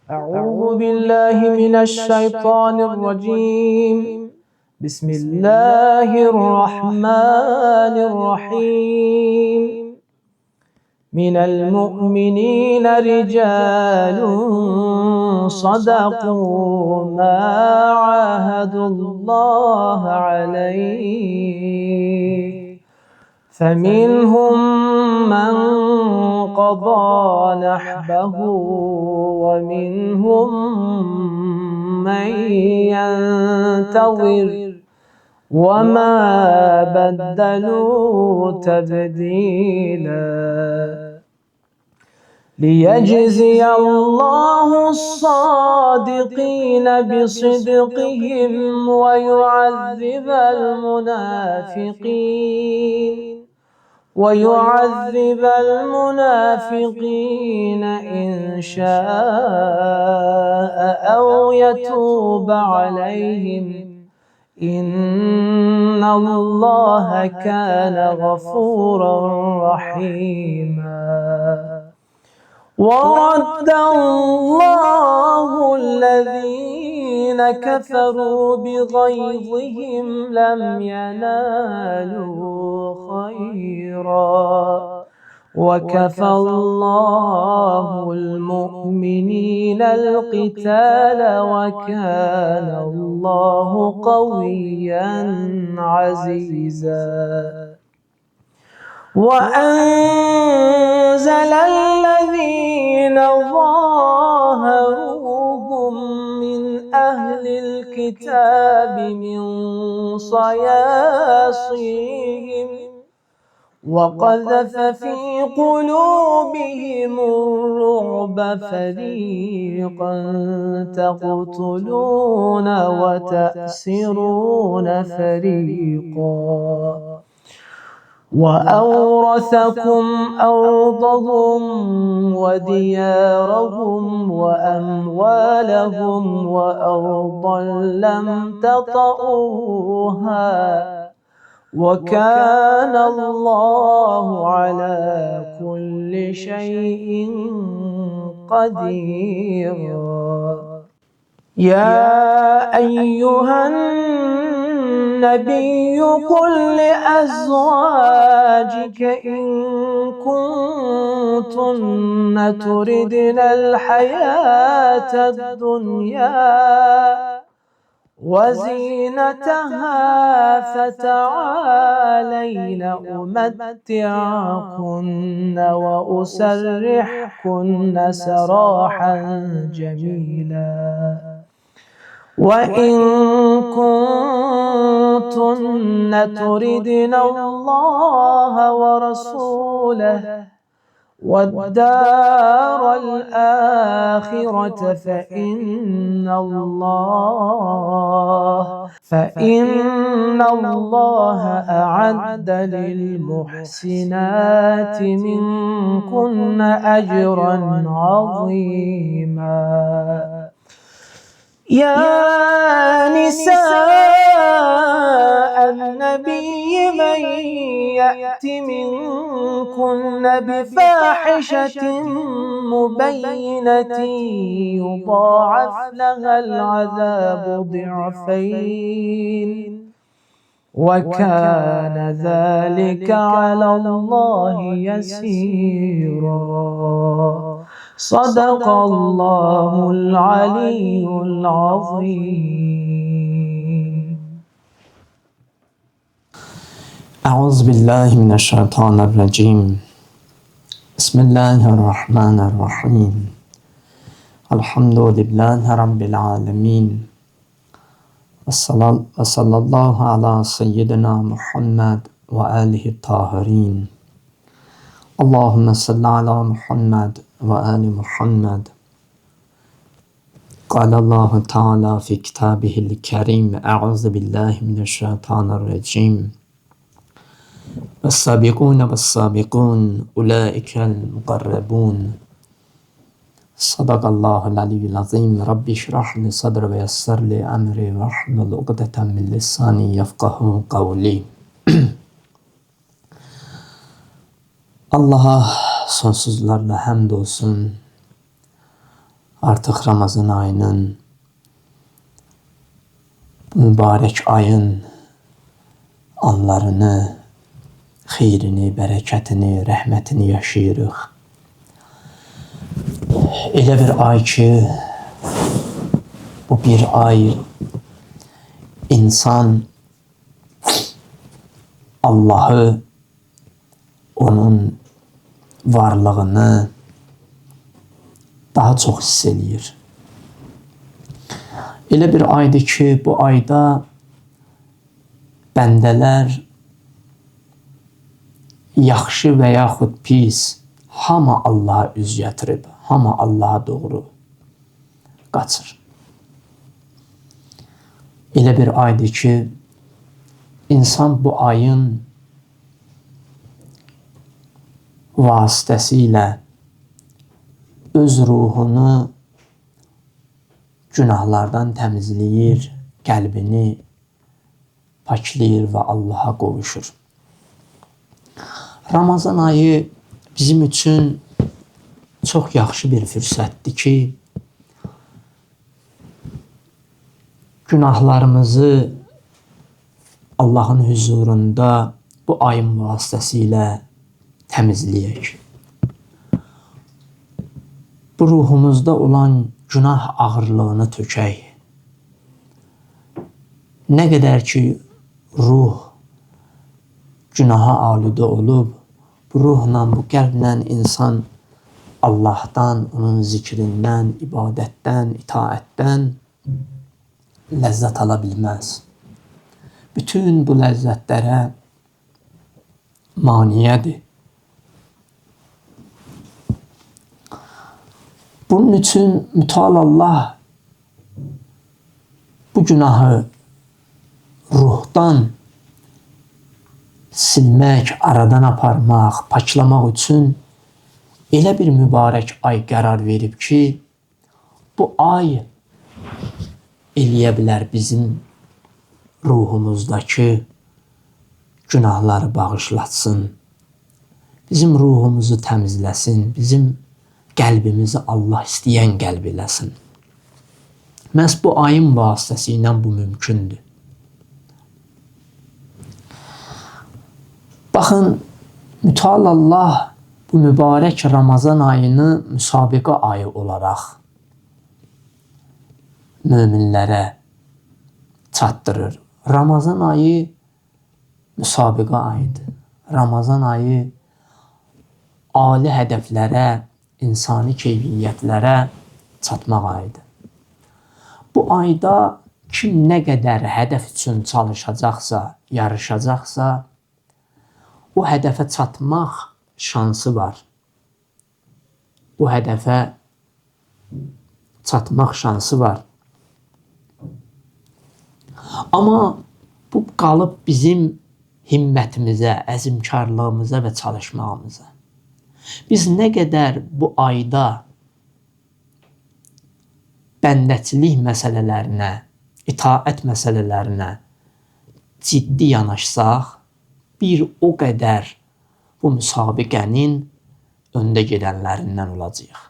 أعوذ بالله من الشيطان الرجيم. بسم الله الرحمن الرحيم. من المؤمنين رجال صدقوا ما عاهدوا الله عليه، فمنهم من قضى نحبه ومنهم من ينتظر وما بدلوا تبديلا، ليجزي الله الصادقين بصدقهم ويعذب المنافقين إن شاء أو يتوب عليهم، إن الله كان غفورا رحيما. ورد الله الذين كفروا بغيظهم لم ينالوا خيرا، وكفى الله المؤمنين القتال وكان الله قويا عزيزا. وأنزل الذين ظاهروهم من أهل الكتاب من صياصيهم وقذف في قلوبهم الرعب، فريقا تقتلون وتأسرون فريقا، وأورثكم أرضهم وديارهم وأموالهم وأرضا لم تطئوها، وكان الله على كل شيء قديرا. يا أيها النبي قل لأزواجك إن كنتن تردن الحياة الدنيا وزينتها فتعالين أمتعكن وأسرحكن سراحا جميلا. وإن كنتن تردن الله ورسوله والدار الآخرة فإن الله أعد للمحسنات منكن أجرا عظيما. يا نساء النبي من يأت منكن بفاحشة مبينة يضاعف لها العذاب ضعفين، وكان ذلك على الله يسيرا. صدق الله العلي العظيم. أعوذ بالله من الشيطان الرجيم. بسم الله الرحمن الرحيم. الحمد لله رب العالمين، وصلى الله على سيدنا محمد وآله الطاهرين. اللهم صل على محمد وآل محمد. قال الله تعالى في كتابه الكريم: أعوذ بالله من الشيطان الرجيم. والسابقون والسابقون أولئك المقربون. صدق الله العلي العظيم. رب اشرح لي صدري ويسر لي أمري واحلل عقدة من لساني يفقهوا قولي. Allah'a sonsuzlarla hamd olsun. Artıq Ramazan ayının, mübarək ayın anlarını, xeyrini, bərəkətini, rəhmətini yaşayırıq. Elə bir ay ki, bu bir ay insan Allahı, onun varlığını daha çox hiss edir. Elə bir aydır ki, bu ayda bəndələr yaxşı və yaxud pis hamı Allaha üz gətirib, hamı Allaha doğru qaçır. Elə bir aydır ki, insan bu ayın vasitəsilə öz ruhunu günahlardan təmizləyir, qəlbini paklayır və Allaha qovuşur. Ramazan ayı bizim üçün çox yaxşı bir fürsətdir ki, günahlarımızı Allahın huzurunda bu ayın vasitəsilə təmizləyək. Bu ruhumuzda olan günah ağırlığını tökək. Nə qədər ki, ruh günaha aludə olub, bu ruhla, bu qəlblə insan Allahdan, onun zikrindən, ibadətdən, itaətdən ləzzət ala bilməz. Bütün bu ləzzətlərə maniyədir. Bunun üçün mütəal Allah bu günahı ruhdan silmək, aradan aparmaq, paklamaq üçün elə bir mübarək ay qərar verib ki, bu ay eləyə bilər bizim ruhumuzdakı günahları bağışlatsın, bizim ruhumuzu təmizləsin, bizim qəlbimizi Allah istəyən qəlb eləsin. Məhz bu ayın vasitəsi ilə bu mümkündür. Baxın, mütəal Allah bu mübarək Ramazan ayını müsabiqə ayı olaraq möminlərə çatdırır. Ramazan ayı müsabiqə ayıdır. Ramazan ayı ali hədəflərə, insani keyfiyyətlərə çatmaq ayıdır. Bu ayda kim nə qədər hədəf üçün çalışacaqsa, yarışacaqsa, o hədəfə çatmaq şansı var. Bu hədəfə çatmaq şansı var. Amma bu qalıb bizim himmətimizə, əzmkarlığımıza və çalışmağımıza. Biz nə qədər bu ayda bəndəçilik məsələlərinə, itaət məsələlərinə ciddi yanaşsaq, bir o qədər bu müsabiqənin öndə gedənlərindən olacaq.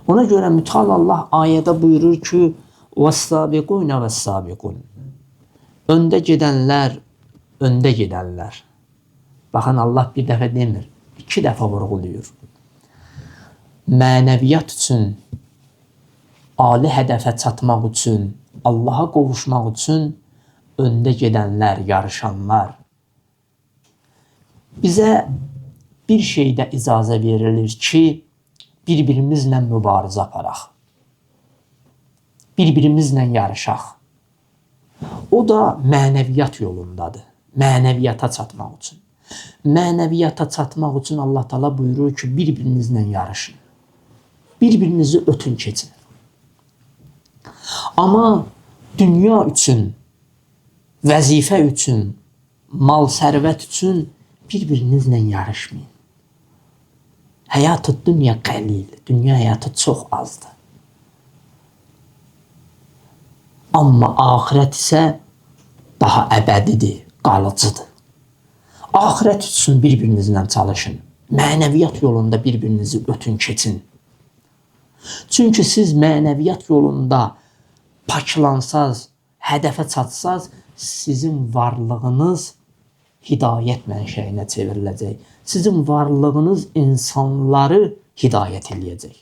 Ona görə mütəal Allah ayədə buyurur ki, وَالسَّابِقُونَ وَالسَّابِقُونَ Öndə gedənlər, öndə gedənlər. Baxın, Allah bir dəfə demir, 2 dəfə vurğuluyur. Mənəviyyat üçün, ali hədəfə çatmaq üçün, Allaha qovuşmaq üçün öndə gedənlər, yarışanlar. Bizə bir şeydə icazə verilir ki, bir-birimizlə mübarizə aparaq. Bir-birimizlə yarışaq. O da mənəviyyat yolundadır. Mənəviyyata çatmaq üçün. Mənəviyyata çatmaq üçün Allah Teala buyurur ki, bir-birinizlə yarışın. Bir-birinizi ötün keçin. Amma dünya üçün, vəzifə üçün, mal sərvət üçün bir-birinizlə yarışmayın. Həyat-ı dünya qəlil, dünya həyatı çox azdır. Amma axirət isə daha əbədidir, qalıcıdır. Axirət üçün bir-birinizlə çalışın. Mənəviyyat yolunda bir-birinizi ötün keçin. Çünki siz mənəviyyat yolunda paklansaz, hədəfə çatsaz, sizin varlığınız hidayət mənşəyinə çevriləcək. Sizin varlığınız insanları hidayət eləyəcək.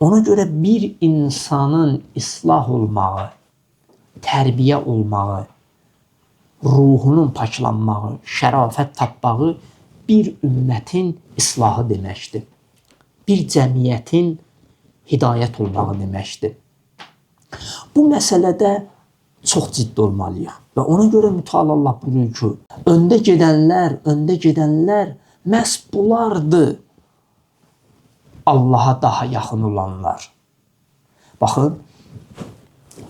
Ona görə bir insanın islah olmağı, tərbiyə olmağı, ruhunun paklanmağı, şərafət tapmağı bir ümmətin islahı deməkdir. Bir cəmiyyətin hidayət olmağı deməkdir. Bu məsələdə çox ciddi olmalıyıq. Və ona görə Mütəala Allah buyurur ki, öndə gedənlər məhz bulardır Allaha daha yaxın olanlar. Baxın,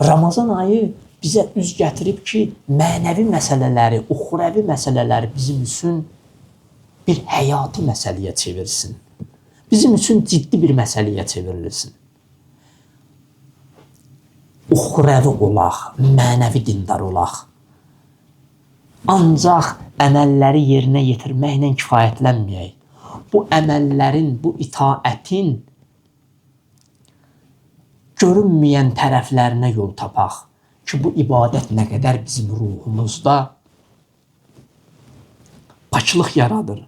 Ramazan ayı bizə üz gətirib ki, mənəvi məsələləri, uxrəvi məsələləri bizim üçün bir həyati məsələyə çevirsin. Bizim üçün ciddi bir məsələyə çevrilsin. Uxrəvi olaq, mənəvi dindar olaq. Ancaq əməlləri yerinə yetirməklə kifayətlənməyək. Bu əməllərin, bu itaətin görünməyən tərəflərinə yol tapaq ki, bu ibadət nə qədər bizim ruhumuzda paklıq yaradır.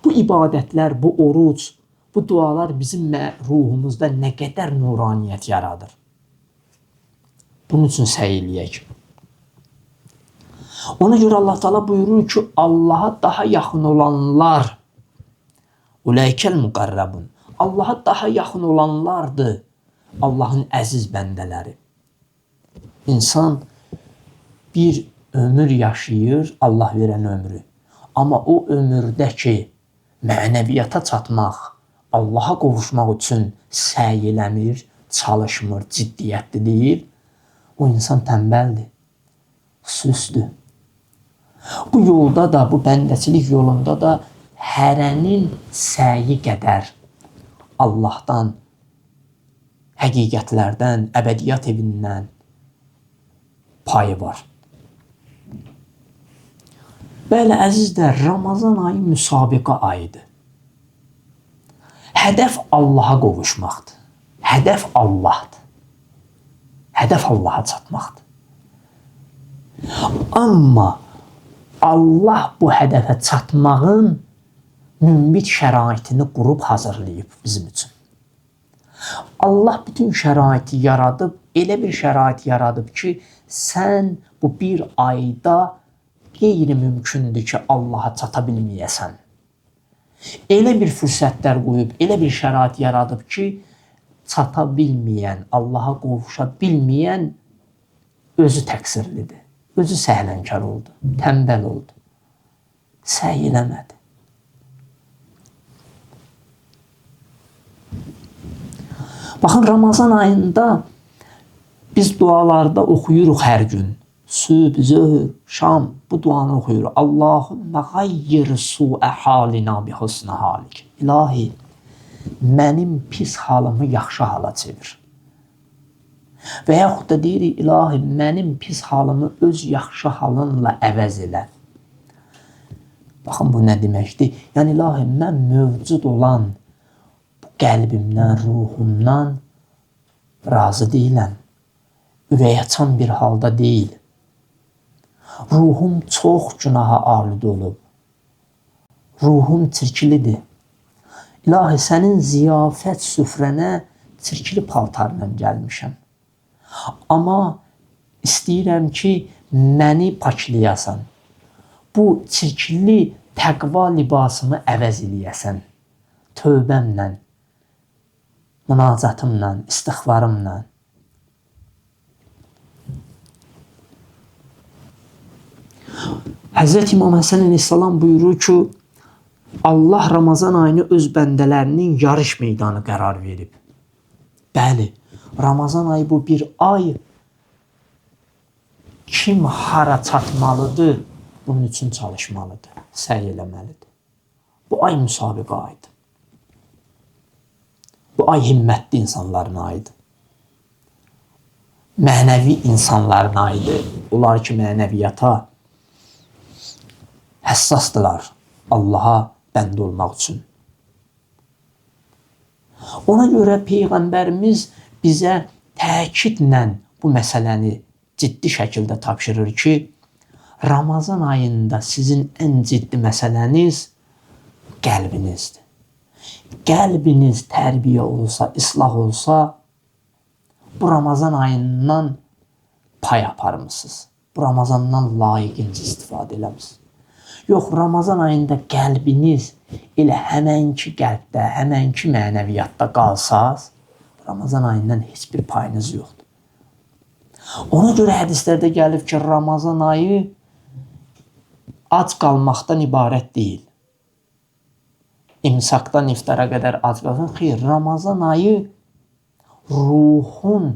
Bu ibadətlər, bu oruc, bu dualar bizim ruhumuzda nə qədər nuraniyyət yaradır. Bunun üçün səy eləyək. Ona görə Allah Teala buyurur ki, Allaha daha yaxın olanlar, ulaikəl müqarrabun, Allaha daha yaxın olanlardır Allahın əziz bəndələri. İnsan bir ömür yaşayır, Allah verən ömrü. Amma o ömürdə ki, mənəviyyata çatmaq, Allaha qovuşmaq üçün səy eləmir, çalışmır, ciddiyyətli deyil, o insan tənbəldir, süsdür. Bu yolda da, bu bəndəçilik yolunda da hərənin səyi qədər Allahdan, həqiqətlərdən, əbədiyyat evindən payı var. Bəli, əzizlər, Ramazan ayı müsabiqə ayıdır. Hədəf Allaha qovuşmaqdır. Hədəf Allahdır. Hədəf Allaha çatmaqdır. Amma Allah bu hədəfə çatmağın münbit şəraitini qurub hazırlayıb bizim üçün. Allah bütün şəraiti yaradıb, elə bir şərait yaradıb ki, sən bu bir ayda qeyri-mümkündür ki, Allaha çata bilməyəsən. Elə bir fürsətlər qoyub, elə bir şərait yaradıb ki, çata bilməyən, Allaha qovuşa bilməyən özü təqsirlidir. Özü səhlənkar oldu, tənbəl oldu, səy eləmədi. Baxın, Ramazan ayında biz dualarda oxuyuruq hər gün. Sübh, zöhr, şam bu duanı oxuyuruq. Allahümmə qayyir su'ə halina bi husnə halik. İlahi, mənim pis halımı yaxşı hala çevir. Və yaxud da deyirik, ilahi, mənim pis halımı öz yaxşı halınla əvəz elə. Baxın, bu nə deməkdir? Yəni, ilahi, mən mövcud olan bu qəlbimdən, ruhumdan razı deyiləm. Ürəyaçan bir halda deyil. Ruhum çox günaha alud olub. Ruhum çirklidir. İlahi, sənin ziyafət süfrənə çirkli paltarla gəlmişəm. Amma istəyirəm ki, məni paklayasan. Bu çirkli təqva libasımı əvəz eləyəsən. Tövbəmlə, münacatımla, istiğfarımla. Həzrət İmam Həsən əleyhissalam buyurur ki, Allah Ramazan ayını öz bəndələrinin yarış meydanı qərar verib. Bəli, Ramazan ayı bu bir ay. Kim hara çatmalıdır, bunun üçün çalışmalıdır, səy eləməlidir. Bu ay müsabiqə ayıdır. Bu ay himmətli insanların ayıdır. Mənəvi insanların ayıdır. Onlar ki, mənəviyyata həssasdırlar Allaha bəndə olmaq üçün. Ona görə Peyğəmbərimiz bizə təkidlə bu məsələni ciddi şəkildə tapşırır ki, Ramazan ayında sizin ən ciddi məsələniz qəlbinizdir. Qəlbiniz tərbiyə olsa, islah olsa, bu Ramazan ayından pay aparmışsınız. Bu Ramazandan layiqincə istifadə eləmişsiniz. Yox, Ramazan ayında qəlbiniz elə həmənki qəlbdə, həmənki mənəviyyatda qalsaz, Ramazan ayından heç bir payınız yoxdur. Ona görə hədislərdə gəlib ki, Ramazan ayı ac qalmaqdan ibarət deyil. İmsakdan iftara qədər ac qalmaqdan. Xeyr, Ramazan ayı ruhun,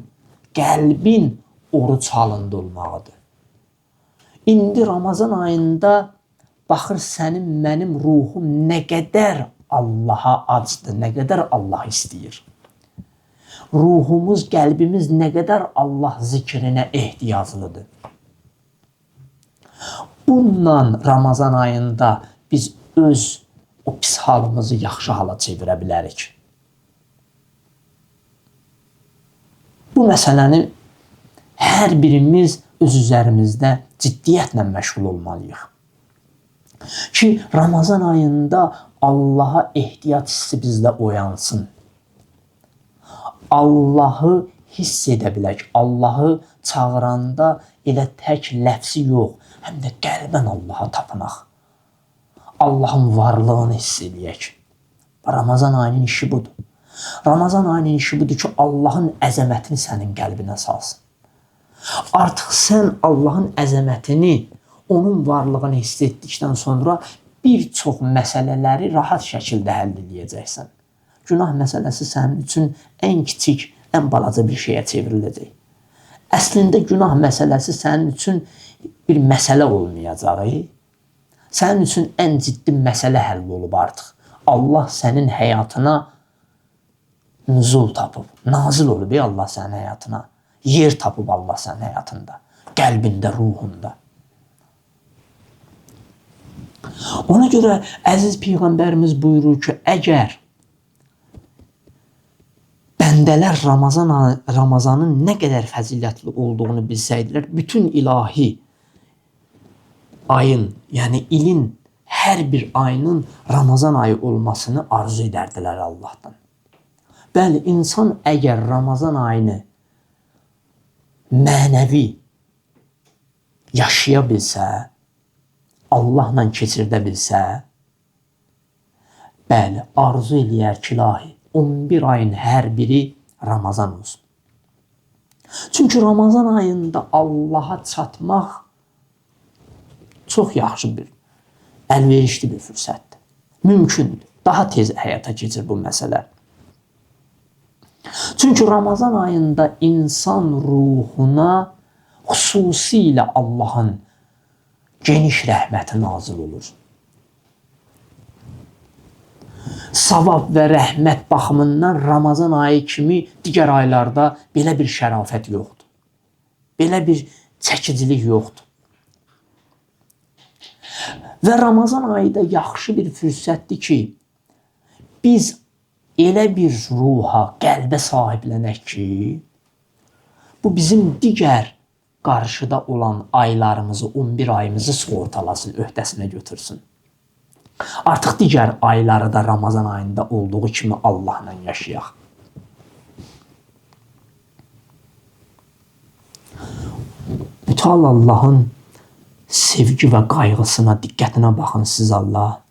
qəlbin oruc halında olmağıdır. İndi Ramazan ayında baxır sənin, mənim ruhum nə qədər Allaha acdır, nə qədər Allah istəyir. Ruhumuz, qəlbimiz nə qədər Allah zikrinə ehtiyaclıdır. Bununla Ramazan ayında biz öz o pis halımızı yaxşı hala çevirə bilərik. Bu məsələni hər birimiz öz üzərimizdə ciddiyyətlə məşğul olmalıyıq. Ki, Ramazan ayında Allaha ehtiyac hissi bizdə oyansın. Allahı hiss edə bilək. Allahı çağıranda elə tək ləfsi yox, həm də qəlbən Allaha tapınaq. Allahın varlığını hiss eləyək. Ramazan ayının işi budur. Ramazan ayının işi budur ki, Allahın əzəmətini sənin qəlbinə salsın. Artıq sən Allahın əzəmətini, onun varlığını hiss etdikdən sonra bir çox məsələləri rahat şəkildə həll edəcəksən. Günah məsələsi sənin üçün ən kiçik, ən balaca bir şeyə çevriləcək. Əslində günah məsələsi sənin üçün bir məsələ olmayacaq. Sənin üçün ən ciddi məsələ həll olub artıq. Allah sənin həyatına nüzul tapıb, nazil olub Allah sənin həyatına. Yer tapıb Allah sənin həyatında, qəlbində, ruhunda. Ona görə əziz Peyğəmbərimiz buyurur ki, əgər bəndələr Ramazanın nə qədər fəzilətli olduğunu bilsəydilər, bütün ilahi ayın, yəni ilin hər bir ayının Ramazan ayı olmasını arzu edərdilər Allahdan. Bəli, insan əgər Ramazan ayını mənəvi yaşaya bilsə, Allahla keçirdə bilsə, bəli, arzu eləyər ki, ilahi, 11 ayın hər biri Ramazan olsun. Çünki Ramazan ayında Allaha çatmaq çox yaxşı bir, əlverişli bir fürsətdir. Mümkündür. Daha tez həyata keçir bu məsələ. Çünki Ramazan ayında insan ruhuna xüsusilə Allahın geniş rəhməti nazil olur. Savab və rəhmət baxımından Ramazan ayı kimi digər aylarda belə bir şərafət yoxdur. Belə bir çəkicilik yoxdur. Və Ramazan ayı da yaxşı bir fürsətdir ki, biz elə bir ruha, qəlbə sahiblənək ki, bu bizim digər qarşıda olan aylarımızı, 11 ayımızı sığortalasın, öhdəsinə götürsün. Artıq digər ayları da Ramazan ayında olduğu kimi Allahla yaşayaq. Mütəal Allahın sevgi və qayğısına, diqqətinə baxın siz Allah.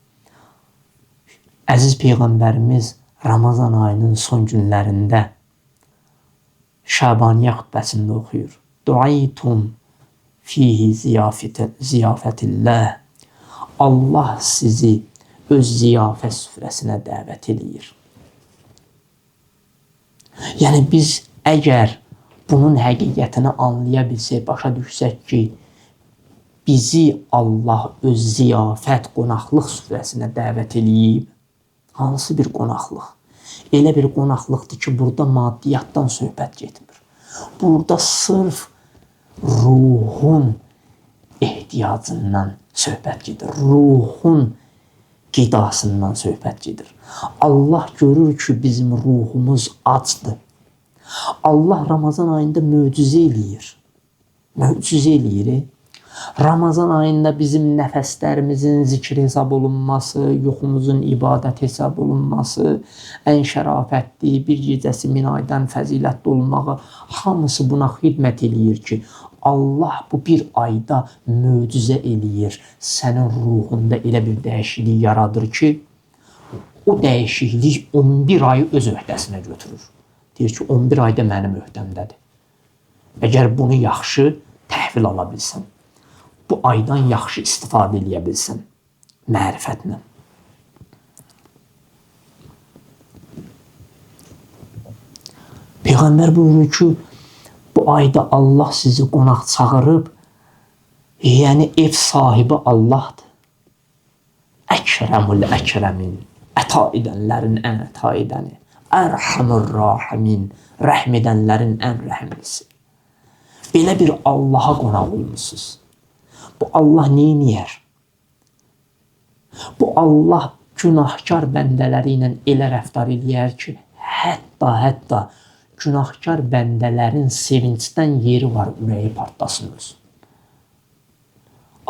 Əziz Peyğəmbərimiz Ramazan ayının son günlərində Şabaniyyə xutbəsində oxuyur. Duaytum fihi ziyafətilləh. Allah sizi öz ziyafət süfrəsinə dəvət edir. Yəni biz əgər bunun həqiqətini anlaya bilsək, başa düşsək ki, bizi Allah öz ziyafət, qonaqlıq süfrəsinə dəvət edib, hansı bir qonaqlıq? Elə bir qonaqlıqdır ki, burada maddiyyatdan söhbət getmir. Burada sırf ruhun ehtiyacından söhbət gedir. Ruhun qidasından söhbət gedir. Allah görür ki, bizim ruhumuz acdır. Allah Ramazan ayında möcüzə eləyir. Möcüzə eləyir. Ramazan ayında bizim nəfəslərimizin zikr hesab olunması, yuxumuzun ibadət hesab olunması, ən şərafətli bir gecəsi 1000 aydan fəzilətli olmağı, hamısı buna xidmət eləyir ki, Allah bu bir ayda möcüzə eləyir. Sənin ruhunda elə bir dəyişiklik yaradır ki, o dəyişiklik 11 ayı öz öhdəsinə götürür. Deyir ki, 11 ayda mənim öhdəmdədir. Əgər bunu yaxşı təhvil ala bilsən, bu aydan yaxşı istifadə edə bilsən, mərifətlə. Peyğəmbər buyurur ki, bu ayda Allah sizi qonaq çağırıb, yəni ev sahibi Allahdır. Əkrəmül əkrəmin, əta edənlərin ən əta edəni, ərhamur rahimin, rəhm edənlərin ən rəhimlisi. Belə bir Allaha qonaq olmuşsunuz. Bu Allah neyniyər? Bu Allah günahkar bəndələri ilə elə rəftar eləyər ki, hətta günahkar bəndələrin sevincdən yeri var, ürəyi partlasın öz.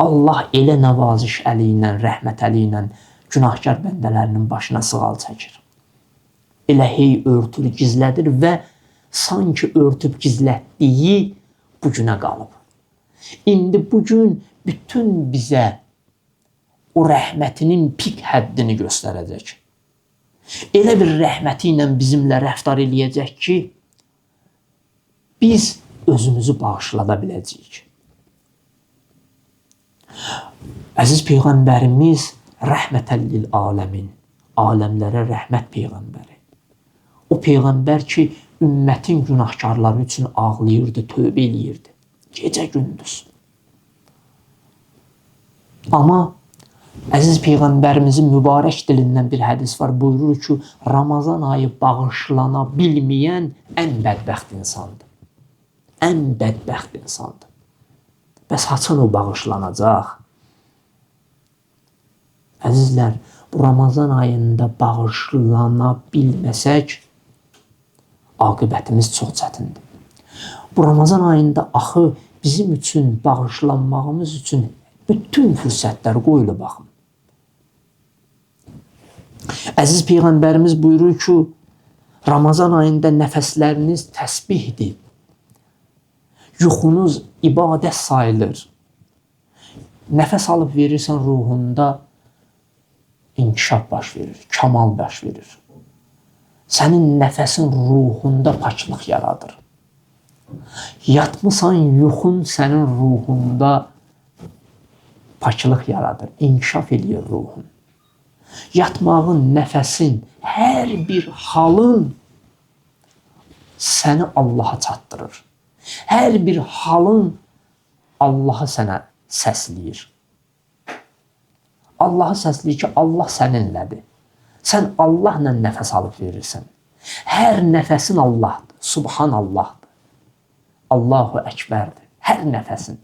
Allah elə nəvaziş əli ilə, rəhmət əli ilə günahkar bəndələrinin başına sığal çəkir. Elə hey örtülü gizlədir və sanki örtüb gizlətdiyi bugünə qalıb. İndi bugün bütün bizə o rəhmətinin pik həddini göstərəcək. Elə bir rəhməti ilə bizimlə rəftar eləyəcək ki, biz özümüzü bağışlada biləcəyik. Əziz Peyğəmbərimiz rəhmətən lil aləmin, aləmlərə rəhmət Peyğəmbəri. O Peyğəmbər ki, ümmətin günahkarları üçün ağlayırdı, tövbə eləyirdi. Gecə gündüz. Amma əziz Peyğəmbərimizin mübarək dilindən bir hədis var. Buyurur ki, Ramazan ayı bağışlana bilməyən ən bədbəxt insandır. Ən bədbəxt insandır. Bəs haçan o bağışlanacaq? Əzizlər, bu Ramazan ayında bağışlana bilməsək, aqibətimiz çox çətindir. Bu Ramazan ayında axı bizim üçün, bağışlanmağımız üçün bütün fürsətlər qoyulub baxın. Əziz Peyğəmbərimiz buyurur ki, Ramazan ayında nəfəsləriniz təsbihdir. Yuxunuz ibadət sayılır. Nəfəs alıb verirsən ruhunda inkişaf baş verir, kamal baş verir. Sənin nəfəsin ruhunda paçlıq yaradır. Yatmısan, yuxun sənin ruhunda paçlıq yaradır, inkişaf edir ruhun. Yatmağın, nəfəsin, hər bir halın səni Allaha çatdırır. Hər bir halın Allahı sənə səsləyir. Allahı səsləyir ki, Allah səninlədir. Sən Allahla nəfəs alıb verirsən. Hər nəfəsin Allahdır, Subhanallahdır. Allahu Əkbərdir, hər nəfəsin.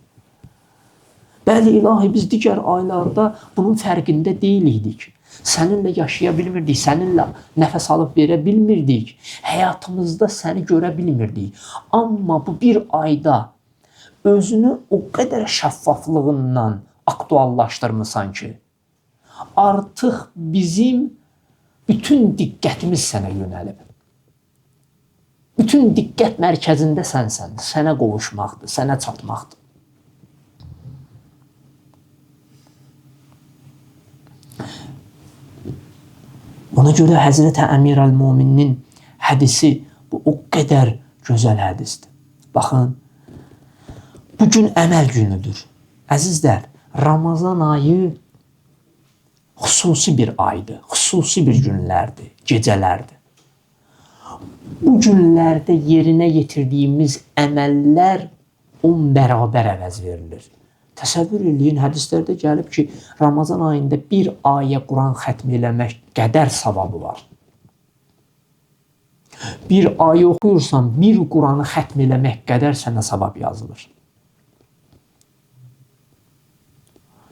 Bəli, ilahi, biz digər aylarda bunun fərqində deyildik. Səninlə yaşaya bilmirdik, səninlə nəfəs alıb verə bilmirdik. Həyatımızda səni görə bilmirdik. Amma bu bir ayda özünü o qədər şəffaflığından aktuallaşdırmısan ki, artıq bizim bütün diqqətimiz sənə yönəlib. Bütün diqqət mərkəzində sənsən, sənə qovuşmaqdır, sənə çatmaqdır. Ona görə Həzrəti Əmir Əl-Muminin hədisi bu o qədər gözəl hədisdir. Baxın, bugün əməl günüdür. Əzizlər, Ramazan ayı xüsusi bir aydır, xüsusi bir günlərdir, gecələrdir. Bu günlərdə yerinə yetirdiyimiz əməllər 10 bərabər əvəz verilir. Təsəvvür eləyin, hədislərdə gəlib ki, Ramazan ayında bir ayə Quran xətm eləmək qədər savabı var. Bir ayə oxuyursan, bir Quranı xətm eləmək qədər sənə savab yazılır.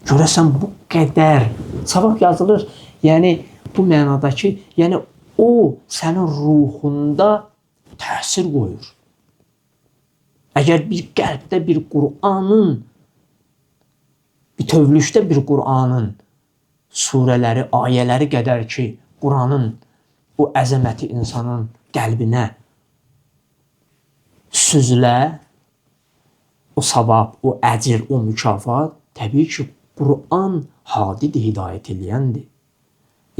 Görəsən bu qədər savab yazılır. Yəni bu mənada ki, yəni o sənin ruhunda təsir qoyur. Əgər bir qəlbdə bir Qur'anın, bütövlükdə bir Qur'anın surələri, ayələri qədər ki, Qur'anın o əzəməti insanın qəlbinə süzülə, o savab, o əcr, o mükafat, təbii ki, Qur'an hadidir, hidayət eləyəndir.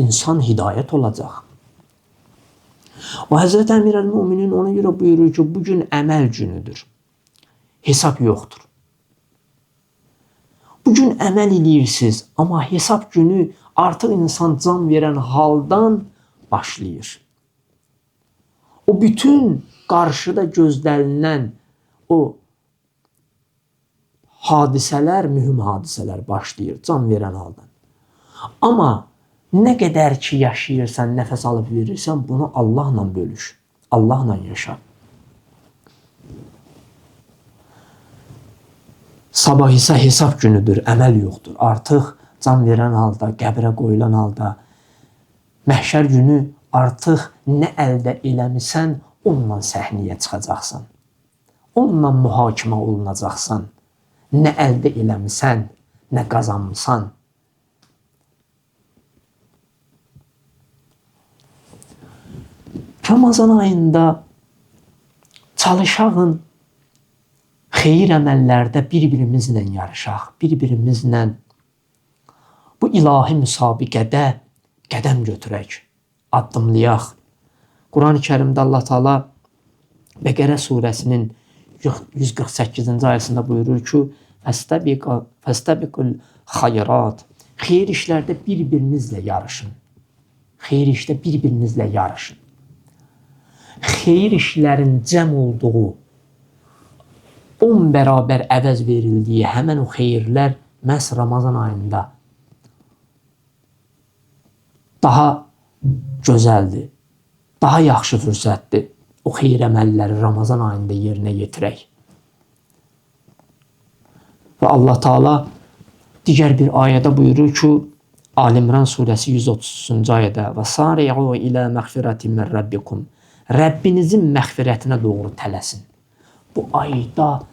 İnsan hidayət olacaq. O Həzrət Əmir əl-Müminin ona görə buyurur ki, bugün əməl günüdür. Hesab yoxdur. Bugün əməl eləyirsiniz, amma hesab günü artıq insan can verən haldan başlayır. O bütün qarşıda gözlənilən o hadisələr, mühüm hadisələr başlayır can verən haldan. Amma nə qədər ki yaşayırsan, nəfəs alıb verirsən, bunu Allahla bölüş. Allahla yaşa. Sabah isə hesab günüdür, əməl yoxdur. Artıq can verən halda, qəbrə qoyulan halda, məhşər günü artıq nə əldə eləmisən, onunla səhnəyə çıxacaqsan. Onunla mühakimə olunacaqsan. Nə əldə eləmisən, nə qazanmısan. Ramazan ayında çalışağın xeyir əməllərdə bir-birimizlə yarışaq, bir-birimizlə bu ilahi müsabiqədə qədəm götürək, addımlayaq. Quran-ı Kərimdə Allah Teala Bəqərə surəsinin 148-ci ayəsində buyurur ki, Fəstəbiqul xayrat. Xeyir işlərdə bir-birinizlə yarışın. Xeyir işdə bir-birinizlə yarışın. Xeyir işlərin cəm olduğu, 10 bərabər əvəz verildiyi həmən o xeyirlər məhz Ramazan ayında daha gözəldir, daha yaxşı fürsətdir. O xeyir əməlləri Ramazan ayında yerinə yetirək. Və Allah Teala digər bir ayədə buyurur ki, Al-İmran surəsi 130-cu ayədə və sari'u ilə məğfirətin min rabbikum. Rəbbinizin məğfirətinə doğru tələsin. Bu ayda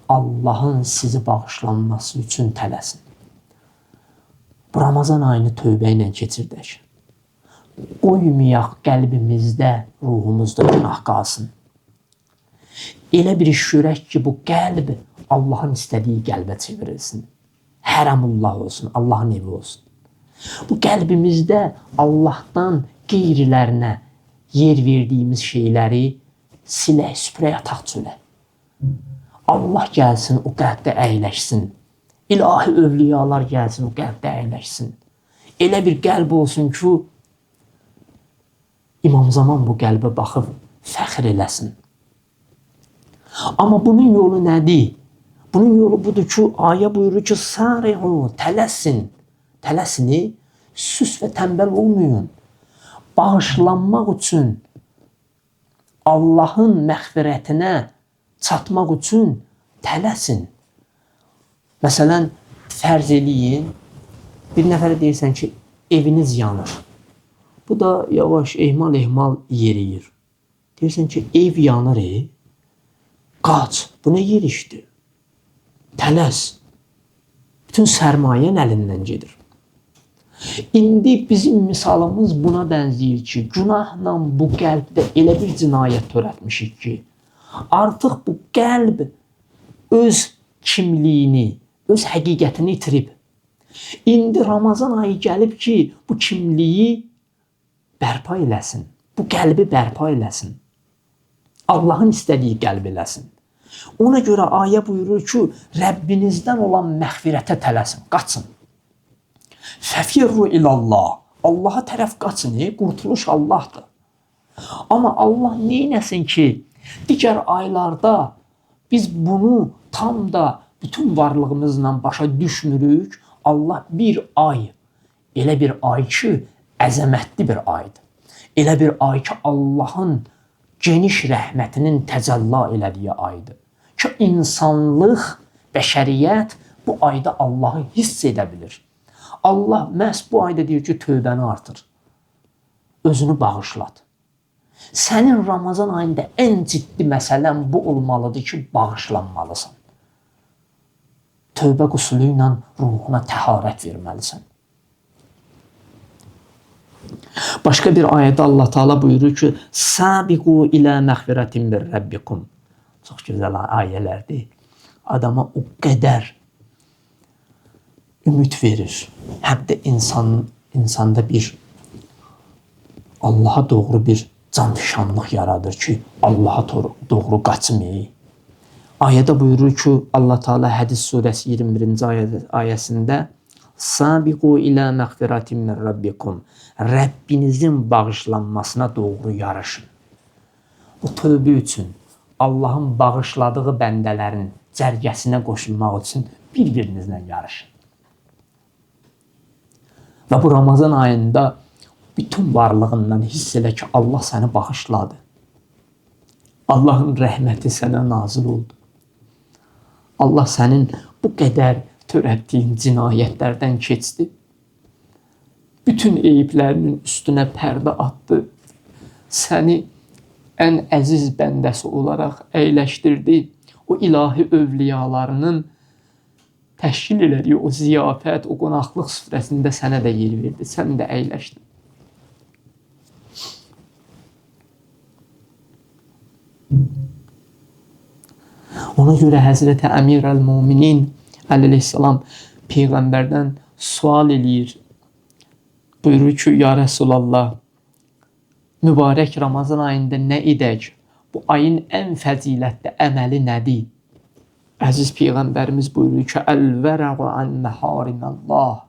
Allahın sizi bağışlanması üçün tələsin. Bu Ramazan ayını tövbə ilə keçirdək. Qoymayaq qəlbimizdə, ruhumuzda günah qalsın. Elə bir iş görək ki, bu qəlb Allahın istədiyi qəlbə çevrilsin. Hərəmullah olsun, Allahın evi olsun. Bu qəlbimizdə Allahdan qeyrilərinə yer verdiyimiz şeyləri silək, süpürək, ataq çölə. Allah gəlsin, o qəlbdə əyləşsin. İlahi övliyalar gəlsin, o qəlbdə əyləşsin. Elə bir qəlb olsun ki, İmam Zaman bu qəlbə baxıb fəxr eləsin. Amma bunun yolu nədir? Bunun yolu budur ki, ayə buyurur ki, sari'u, tələsin. Tələsini süs və tənbəl olmayın. Bağışlanmaq üçün, Allahın məğfirətinə çatmaq üçün tələsin. Məsələn, fərz eləyin, bir nəfərə deyirsən ki, eviniz yanır. Bu da yavaş, ehmal yeriyir. Deyirsən ki, ev yanır, qaç, bu nə yerişdir? Tələs. Bütün sərmayən əlindən gedir. İndi bizim misalımız buna bənzəyir ki, günahla bu qəlbdə elə bir cinayət törətmişik ki, artıq bu qəlb öz kimliyini, öz həqiqətini itirib. İndi Ramazan ayı gəlib ki, bu kimliyi bərpa eləsin. Bu qəlbi bərpa eləsin. Allahın istədiyi qəlb eləsin. Ona görə ayə buyurur ki, Rəbbinizdən olan məğfirətə tələsin, qaçın. Fəfirru ilallah. Allaha tərəf qaçın, qurtuluş Allahdır. Amma Allah neynəsin ki, digər aylarda biz bunu tam da bütün varlığımızla başa düşmürük. Allah bir ay, elə bir ay ki, əzəmətli bir aydır. Elə bir ay ki, Allahın geniş rəhmətinin təcəlla elədiyi aydır. Ki, insanlıq, bəşəriyyət bu ayda Allahı hiss edə bilir. Allah məhz bu ayda deyir ki, tövbəni artır. Özünü bağışlat. Sənin Ramazan ayında ən ciddi məsələn bu olmalıdır ki, bağışlanmalısan. Tövbə qusulu ilə ruhuna təharət verməlisən. Başqa bir ayədə Allah Taala buyurur ki, "Sabiqu ilə məğfirətin min Rabbikum." Çox gözəl ayələrdir. Adama o qədər ümid verir. Həm də insanda bir Allaha doğru bir canfişanlıq yaradır ki, Allaha doğru qaçmayı. Ayədə buyurur ki, Allah Taala Hədis surəsi 21-ci ayəsində "Sabiqu ilə məğfirətin min Rabbikum." Rəbbinizin bağışlanmasına doğru yarışın. O tövbə üçün, Allahın bağışladığı bəndələrin cərgəsinə qoşulmaq üçün bir-birinizlə yarışın. Və bu Ramazan ayında bütün varlığından hiss elə ki, Allah səni bağışladı. Allahın rəhməti sənə nazil oldu. Allah sənin bu qədər törətdiyin cinayətlərdən keçdi. Bütün eyiblərinin üstünə pərdə atdı. Səni ən əziz bəndəsi olaraq əyləşdirdi. O ilahi övliyalarının təşkil elədiyi o ziyafət, o qonaqlıq süfrəsində sənə də yer verdi. Sən də əyləşdin. Ona görə Həzrəti Əmir əl-Müminin əleyhissalam Peyğəmbərdən sual eləyir. Buyurur ki, ya Rəsulallah, mübarək Ramazan ayında nə edək? Bu ayın ən fəzilətli əməli nədir? Əziz Peyğəmbərimiz buyurur ki, əl-vərəqu ən məharimallah.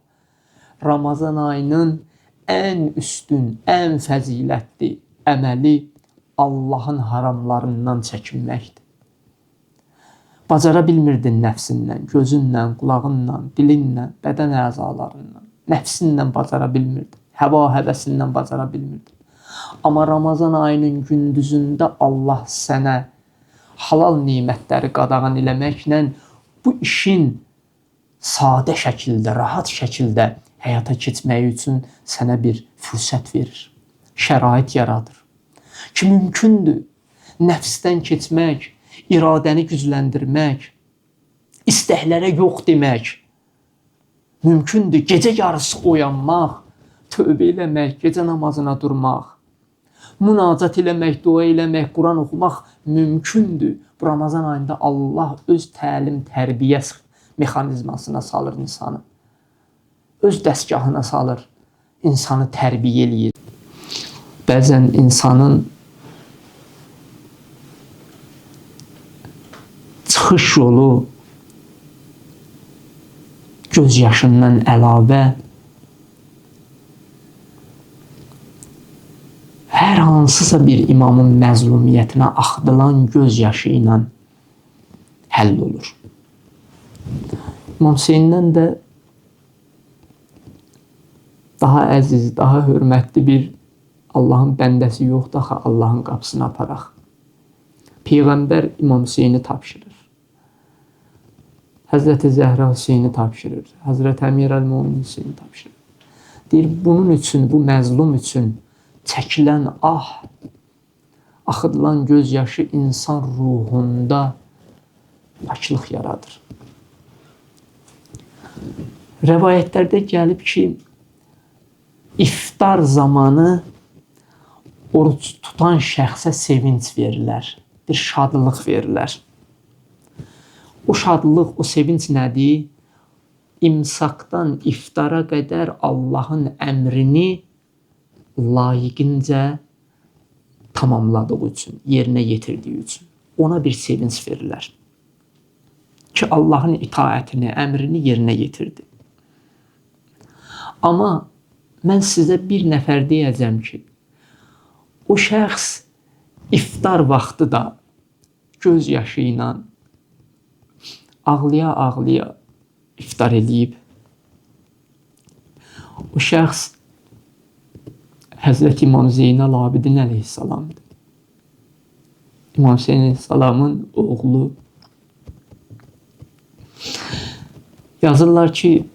Ramazan ayının ən üstün, ən fəzilətli əməli Allahın haramlarından çəkinməkdir. Bacara bilmirdin nəfsindən, gözündən, qulağından, dilinlə, bədən əzalarından. Nəfsinlə bacara bilmirdin, həva həvəsindən bacara bilmirdin. Amma Ramazan ayının gündüzündə Allah sənə halal nimətləri qadağan eləməklə bu işin sadə şəkildə, rahat şəkildə həyata keçməyi üçün sənə bir fürsət verir, şərait yaradır. Ki mümkündür nəfsdən keçmək, iradəni gücləndirmək, istəklərə yox demək, mümkündür gecə yarısı oyanmaq, tövbə eləmək, gecə namazına durmaq, münacat eləmək, dua eləmək, Quran oxumaq mümkündür. Bu Ramazan ayında Allah öz təlim, tərbiyə mexanizmasına salır insanı. Öz dəstgahına salır, insanı tərbiyə eləyir. Bəzən insanın çıxış yolu göz yaşından əlavə hər hansısa bir imamın məzlumiyyətinə axıdılan göz yaşı ilə həll olur. İmam Hüseyndən də daha əziz, daha hörmətli bir Allahın bəndəsi yoxdur, axı Allahın qapısına aparaq. Peyğəmbər İmam Hüseyni tapşırır. Həzrəti Zəhra Hüseyni tapşırır. Həzrəti Əmir əl-Müminin Hüseyni tapşırır. Deyir, bunun üçün, bu məzlum üçün çəkilən axıdılan göz yaşı insan ruhunda paklıq yaradır. Rəvayətlərdə gəlib ki, iftar zamanı oruç tutan şəxsə sevinç verirlər, bir şadlıq verirlər. O şadlıq, o sevinç nədir? İmsakdan iftara qədər Allahın əmrini layiqincə tamamladığı üçün, yerinə yetirdiyi üçün ona bir sevinç verirlər. Ki Allahın itaətini, əmrini yerinə yetirdi. Amma mən sizə bir nəfər deyəcəm ki, o şəxs iftar vaxtı da göz yaşı ilə ağlaya-ağlaya iftar eləyib. O şəxs Həzrəti İmam Zeynəl Abidin əleyhissalamdır. İmam Hüseyin əleyhissalamın oğlu. Yazırlar ki,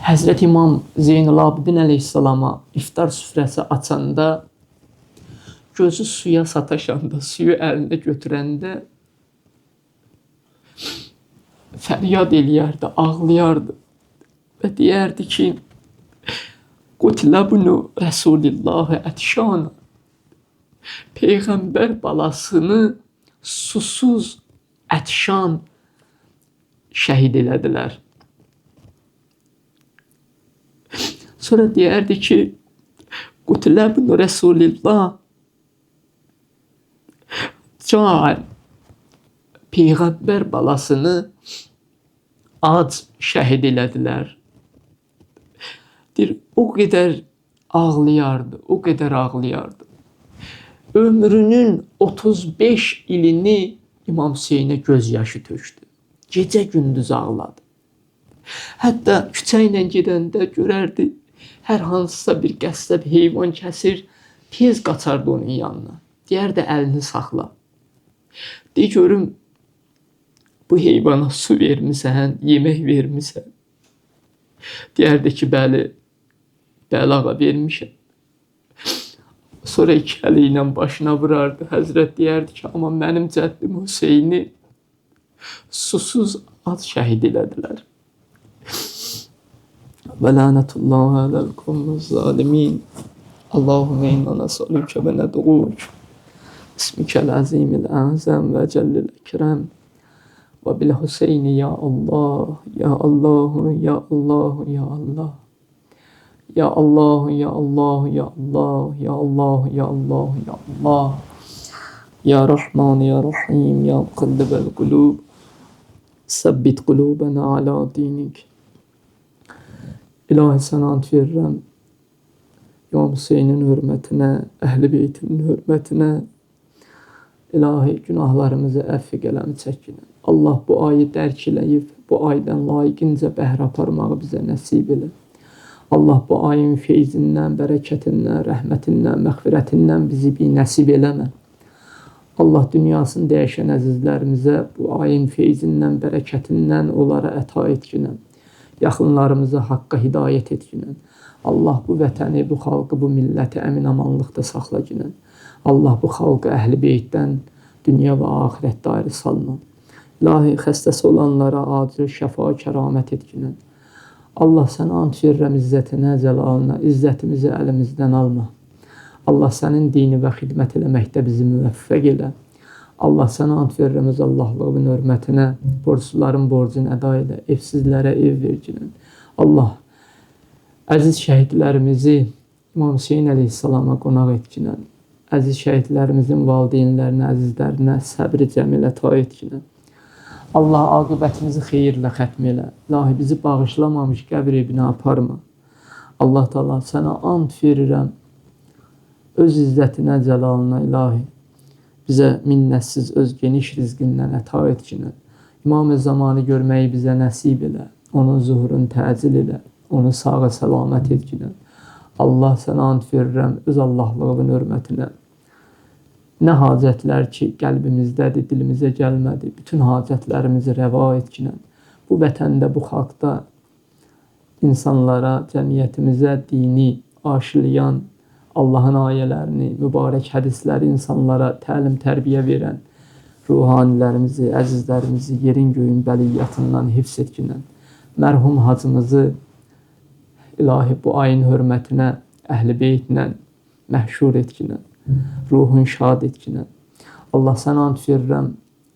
Həzrət İmam Zeynəlabidin əleyhissalama iftar süfrəsi açanda, gözü suya sataşanda, suyu əlinə götürəndə fəryad eləyərdi, ağlayardı və deyərdi ki, Qutiləbnu Rəsulillah ətşana, Peyğəmbər balasını susuz ətşan şəhid elədilər. Sonra deyərdi ki, Qutiləbnu Rəsulillah can, Peyğəmbər balasını ac şəhid elədilər. O qədər ağlayardı, o qədər ağlayardı. Ömrünün 35 ilini İmam Hüseynə göz yaşı tökdü. Gecə gündüz ağladı. Hətta küçə ilə gedəndə görərdi, hər hansısa bir qəssab heyvan kəsir, tez qaçardı onun yanına. Deyərdi, əlini saxla. De görüm, bu heyvana su vermisən, yemək vermisən. Deyərdi ki, bəli ağa vermişəm. Sonra iki əli ilə başına vurardı. Həzrət deyərdi ki, amma mənim cəddim Hüseyni susuz ac şəhid elədilər. Və lənətullahi aləl qavmiz zalimin. Allahümme inna nəsalükə və nədğuk. Bismikəl əzimil əzəm və cəllil əkrəm. Və bil Hüseyni ya Allah, ya Allah, ya Allah, ya Allah. Ya Allah, ya Allah, ya Allah, ya Allah, ya Allah, ya Allah. Ya Rahman, ya Rahim, ya muqallibel qulub. Səbbit qulubənə alə dinik. İlahi sənə ant verirəm. İmam Hüseynin hörmətinə, Əhl-i Beytinin hörmətinə. İlahi günahlarımızı əfv qələmi çəkinə. Allah bu ayı dərk eləyib, bu aydan layiqincə bəhr aparmağı bizə nəsib elə. Allah bu ayın feyzindən, bərəkətindən, rəhmətindən, məğfirətindən bizi bir nəsib eləmə. Allah dünyasını dəyişən əzizlərimizə bu ayın feyzindən, bərəkətindən onlara əta etkinən. Yaxınlarımızı haqqa hidayət etkinən. Allah bu vətəni, bu xalqı, bu milləti əmin-amanlıqda saxlakinən. Allah bu xalqı Əhl-i Beytdən dünya və axirətdə ayrı salma. İlahi xəstəsi olanlara acil şəfa, kəramət etkinən. Allah sənə ant verirəm izzətinə, cəlalına, izzətimizi əlimizdən alma. Allah sənin dini və xidmət eləməkdə bizi müvəffəq elə. Allah sənə ant verirəm öz Allahlığın hörmətinə, borcluların borcunu əda elə, evsizlərə ev verginən. Allah, əziz şəhidlərimizi İmam Hüseyin əleyhissalama qonaq etkinən. Əziz şəhidlərimizin valideynlərinə, əzizlərinə səbri cəmil əta etkinən. Allah aqibətimizi xeyirlə xətm elə. İlahi bizi bağışlamamış qəbr evinə aparma. Allah Taala sənə ant verirəm. Öz izzətinə, cəlalına ilahi. Bizə minnətsiz öz geniş rizqindən əta etkinə. İmam-ı zamanı görməyi bizə nəsib elə. Onun zuhurunu təcil elə. Onu sağa səlamət etkinə. Allah sənə ant verirəm öz Allahlığın hörmətinə. Nə hacətlər ki, qəlbimizdədir, dilimizə gəlmədi. Bütün hacətlərimizi rəva etkinən. Bu vətəndə, bu xalqda insanlara, cəmiyyətimizə dini aşılayan, Allahın ayələrini, mübarək hədisləri insanlara təlim, tərbiyə verən ruhanilərimizi, əzizlərimizi yerin göyün bəliyyatından hifz etkinən. Mərhum hacımızı ilahi bu ayın hörmətinə, Əhl-i Beytlə məhşur etkinən. Ruhun şad etkinən. Allah sənə ant verirəm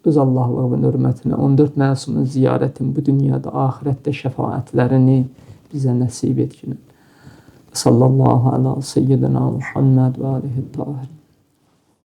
öz Allahlığın hörmətinə 14 məsumun ziyarətin bu dünyada, axirətdə şəfaətlərini bizə nəsib etkinən. Sallallahu ala seyyidina Muhammed və alihi tahir.